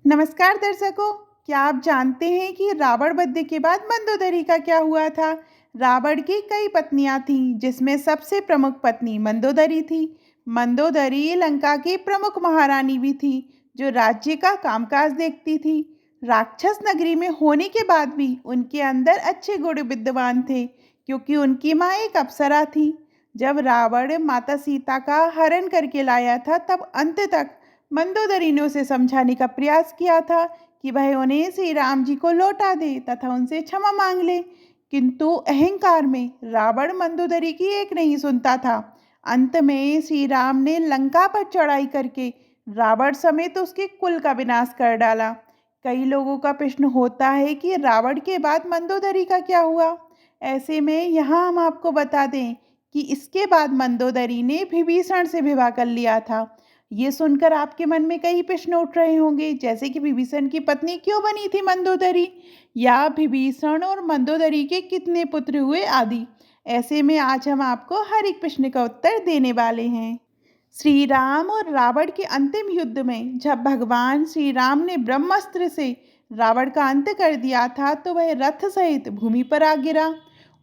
नमस्कार दर्शकों। क्या आप जानते हैं कि रावण वध के बाद मंदोदरी का क्या हुआ था। रावण की कई पत्नियां थीं, जिसमें सबसे प्रमुख पत्नी मंदोदरी थी। मंदोदरी लंका की प्रमुख महारानी भी थी, जो राज्य का कामकाज देखती थी। राक्षस नगरी में होने के बाद भी उनके अंदर अच्छे गुण विद्यमान थे, क्योंकि उनकी माँ एक अप्सरा थी। जब रावण माता सीता का हरण करके लाया था, तब अंत तक मंदोदरी ने उसे समझाने का प्रयास किया था कि वह उन्हें श्री राम जी को लौटा दे तथा उनसे क्षमा मांग ले, किंतु अहंकार में रावण मंदोदरी की एक नहीं सुनता था। अंत में श्री राम ने लंका पर चढ़ाई करके रावण समेत उसके कुल का विनाश कर डाला। कई लोगों का प्रश्न होता है कि रावण के बाद मंदोदरी का क्या हुआ। ऐसे में यहाँ हम आपको बता दें कि इसके बाद मंदोदरी ने विभीषण से विवाह कर लिया था। ये सुनकर आपके मन में कई प्रश्न उठ रहे होंगे, जैसे कि विभीषण की पत्नी क्यों बनी थी मंदोदरी, या विभीषण और मंदोदरी के कितने पुत्र हुए आदि। ऐसे में आज हम आपको हर एक प्रश्न का उत्तर देने वाले हैं। श्री राम और रावण के अंतिम युद्ध में जब भगवान श्री राम ने ब्रह्मास्त्र से रावण का अंत कर दिया था, तो वह रथ सहित भूमि पर आ गिरा।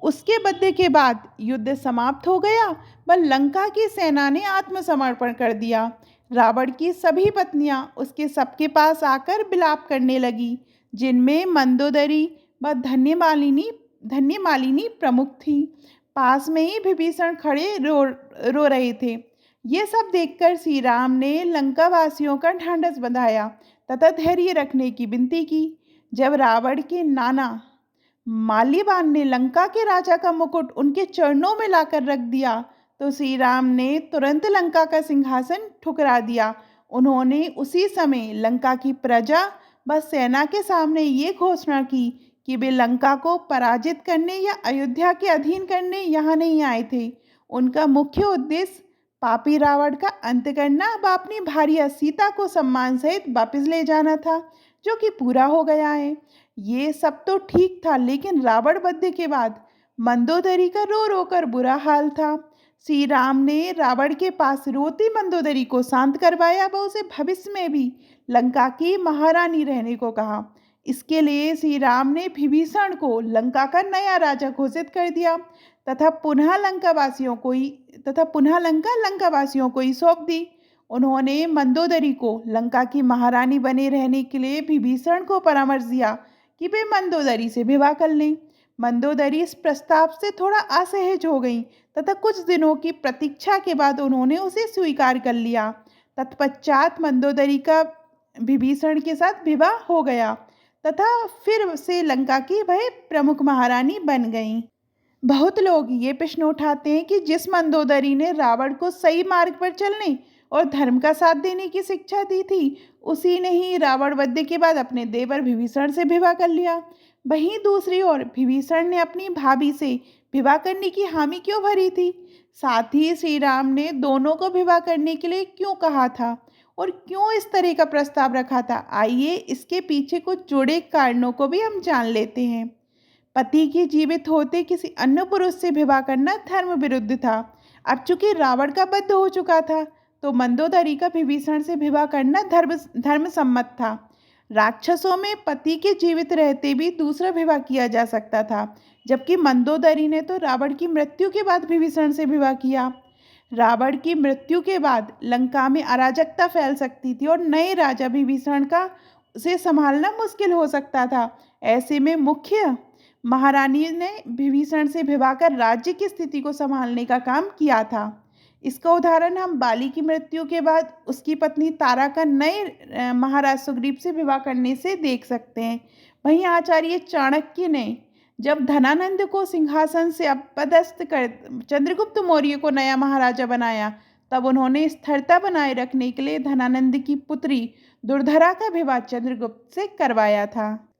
उसके बदले के बाद युद्ध समाप्त हो गया। वह लंका की सेना ने आत्मसमर्पण कर दिया। रावण की सभी पत्नियां उसके सबके पास आकर विलाप करने लगी, जिनमें मंदोदरी व धन्यमालिनी प्रमुख थी। पास में ही विभीषण खड़े रो रहे थे। ये सब देखकर श्री राम ने लंका वासियों का ढांढस बंधाया तथा धैर्य रखने की विनती की। जब रावण के नाना माल्यवान ने लंका के राजा का मुकुट उनके चरणों में लाकर रख दिया, तो श्री राम ने तुरंत लंका का सिंहासन ठुकरा दिया। उन्होंने उसी समय लंका की प्रजा व सेना के सामने ये घोषणा की कि वे लंका को पराजित करने या अयोध्या के अधीन करने यहाँ नहीं आए थे। उनका मुख्य उद्देश्य पापी रावण का अंत करना व अपनी भार्या सीता को सम्मान सहित वापस ले जाना था, जो कि पूरा हो गया है। ये सब तो ठीक था, लेकिन रावण वध के बाद मंदोदरी का रो रो कर बुरा हाल था। श्री राम ने रावण के पास रोती मंदोदरी को शांत करवाया व उसे भविष्य में भी लंका की महारानी रहने को कहा। इसके लिए श्री राम ने विभीषण को लंका का नया राजा घोषित कर दिया तथा पुनः लंका लंकावासियों को ही सौंप दी। उन्होंने मंदोदरी को लंका की महारानी बने रहने के लिए विभीषण को परामर्श दिया कि वे मंदोदरी से विवाह कर लें। मंदोदरी इस प्रस्ताव से थोड़ा असहज हो गई तथा कुछ दिनों की प्रतीक्षा के बाद उन्होंने उसे स्वीकार कर लिया। तत्पश्चात मंदोदरी का विभीषण के साथ विवाह हो गया तथा फिर से लंका की वह प्रमुख महारानी बन गईं। बहुत लोग ये प्रश्न उठाते हैं कि जिस मंदोदरी ने रावण को सही मार्ग पर चलने और धर्म का साथ देने की शिक्षा दी थी, उसी ने ही रावण वध के बाद अपने देवर विभीषण से विवाह कर लिया। वहीं दूसरी ओर विभीषण ने अपनी भाभी से विवाह करने की हामी क्यों भरी थी। साथ ही श्री राम ने दोनों को विवाह करने के लिए क्यों कहा था और क्यों इस तरह का प्रस्ताव रखा था। आइए इसके पीछे कुछ जुड़े कारणों को भी हम जान लेते हैं। पति के जीवित होते किसी अन्य पुरुष से विवाह करना धर्म विरुद्ध था। अब चूंकि रावण का वध हो चुका था, तो मंदोदरी का विभीषण से विवाह करना धर्म सम्मत था। राक्षसों में पति के जीवित रहते भी दूसरा विवाह किया जा सकता था, जबकि मंदोदरी ने तो रावण की मृत्यु के बाद विभीषण से विवाह किया। रावण की मृत्यु के बाद लंका में अराजकता फैल सकती थी और नए राजा विभीषण का उसे संभालना मुश्किल हो सकता था। ऐसे में मुख्य महारानी ने विभीषण से विवाह कर राज्य की स्थिति को संभालने का काम किया था। इसका उदाहरण हम बाली की मृत्यु के बाद उसकी पत्नी तारा का नए महाराज सुग्रीव से विवाह करने से देख सकते हैं। वहीं आचार्य चाणक्य ने जब धनानंद को सिंहासन से अपदस्थ कर चंद्रगुप्त मौर्य को नया महाराजा बनाया, तब उन्होंने स्थिरता बनाए रखने के लिए धनानंद की पुत्री दुर्धरा का विवाह चंद्रगुप्त से करवाया था।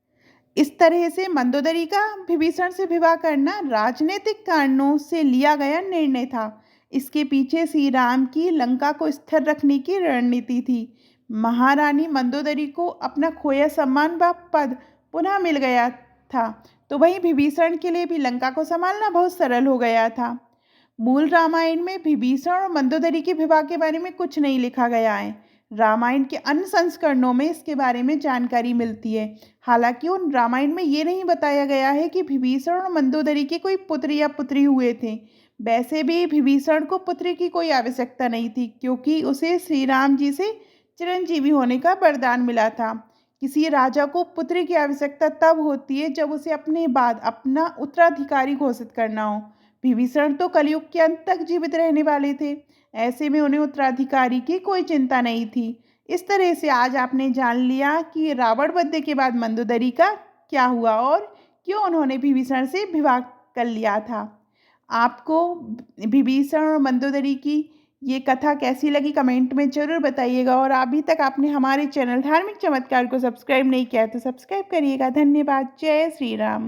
इस तरह से मंदोदरी का विभीषण से विवाह करना राजनीतिक कारणों से लिया गया निर्णय था। इसके पीछे श्री राम की लंका को स्थिर रखने की रणनीति थी। महारानी मंदोदरी को अपना खोया सम्मान व पद पुनः मिल गया था, तो वहीं विभीषण के लिए भी लंका को संभालना बहुत सरल हो गया था। मूल रामायण में विभीषण और मंदोदरी के विवाह के बारे में कुछ नहीं लिखा गया है। रामायण के अन्य संस्करणों में इसके बारे में जानकारी मिलती है। हालांकि उन रामायण में ये नहीं बताया गया है कि विभीषण और मंदोदरी के कोई पुत्र या पुत्री हुए थे। वैसे भी विभीषण को पुत्र की कोई आवश्यकता नहीं थी, क्योंकि उसे श्री राम जी से चिरंजीवी होने का वरदान मिला था। किसी राजा को पुत्र की आवश्यकता तब होती है जब उसे अपने बाद अपना उत्तराधिकारी घोषित करना हो। विभीषण तो कलयुग के अंत तक जीवित रहने वाले थे, ऐसे में उन्हें उत्तराधिकारी की कोई चिंता नहीं थी। इस तरह से आज आपने जान लिया कि रावण वध के बाद मंदोदरी का क्या हुआ और क्यों उन्होंने विभीषण से विवाह कर लिया था। आपको विभीषण और मंदोदरी की ये कथा कैसी लगी कमेंट में ज़रूर बताइएगा, और अभी तक आपने हमारे चैनल धार्मिक चमत्कार को सब्सक्राइब नहीं किया है तो सब्सक्राइब करिएगा। धन्यवाद। जय श्री राम।